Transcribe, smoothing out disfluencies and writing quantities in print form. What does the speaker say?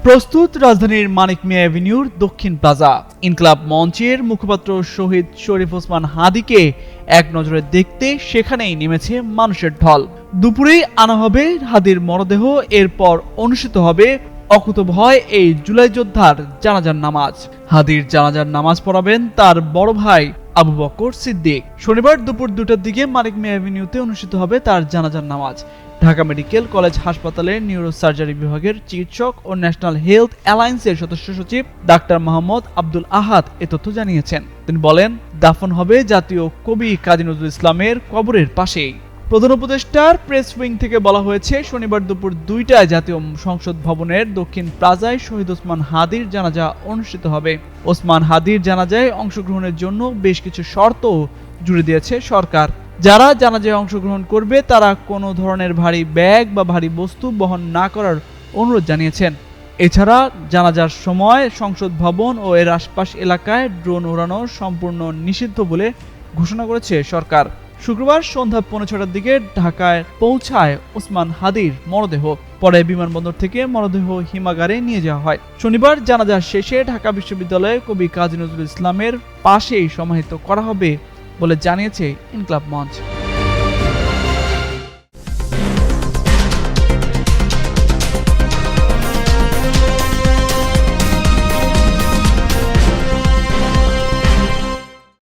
প্রস্তুত রাজধানীর মানিক মিয়া এভিনিউর দক্ষিণ প্লাজা। ইনকলাব মঞ্চের মুখপাত্র শহীদ শরীফ ওসমান হাদিকে এক নজরে দেখতে সেখানেই নেমেছে মানুষের ঢল। দুপুরেই আনা হবে হাদির মরদেহ, এরপর অনুষ্ঠিত হবে অকুতোভয় এই জুলাই যোদ্ধার জানাজার নামাজ। হাদির জানাজার নামাজ পড়াবেন তার বড় ভাই আবু বকর সিদ্দিক। শনিবার দুপুর 2টার দিকে মানিক মিয়া এভিনিউতে অনুষ্ঠিত হবে তার জানাজার নামাজ। ঢাকা মেডিকেল কলেজ হাসপাতালের নিউরোসার্জারি বিভাগের চিকিৎসক ও ন্যাশনাল হেলথ অ্যালায়েন্সের সদস্য সচিব ডাক্তার মোহাম্মদ আব্দুল আহাদ এ তথ্য জানিয়েছেন। তিনি বলেন, দাফন হবে জাতীয় কবি কাজী নজরুল ইসলামের কবরের পাশেই। প্রধান উপদেষ্টার প্রেস উইং থেকে বলা হয়েছে, শনিবার দুপুর 2টায় জাতীয় সংসদ ভবনের দক্ষিণ প্লাজায় শহীদ ওসমান হাদির জানাজা অনুষ্ঠিত হবে। ওসমান হাদির জানাজায় অংশগ্রহণের জন্য বেশ কিছু শর্ত জুড়ে দিয়েছে সরকার। যারা জানাজায় অংশগ্রহণ করবে তারা কোনো ধরনের ভারী ব্যাগ বা ভারী বস্তু বহন না করার অনুরোধ জানিয়েছেন। এছাড়া জানাজার সময় সংসদ ভবন ও এর আশপাশ এলাকায় ড্রোন ওড়ানো সম্পূর্ণ নিষিদ্ধ বলে ঘোষণা করেছে সরকার। শুক্রবার সন্ধ্যা 5:30টার দিকে ঢাকায় পৌঁছায় ওসমান হাদির মরদেহ। পরে বিমানবন্দর থেকে মরদেহ হিমাগারে নিয়ে যাওয়া হয়। শনিবার জানাজা শেষে ঢাকা বিশ্ববিদ্যালয়ে কবি কাজী নজরুল ইসলামের পাশেই সমাহিত করা হবে বলে জানিয়েছে ইনকলাব মঞ্চ।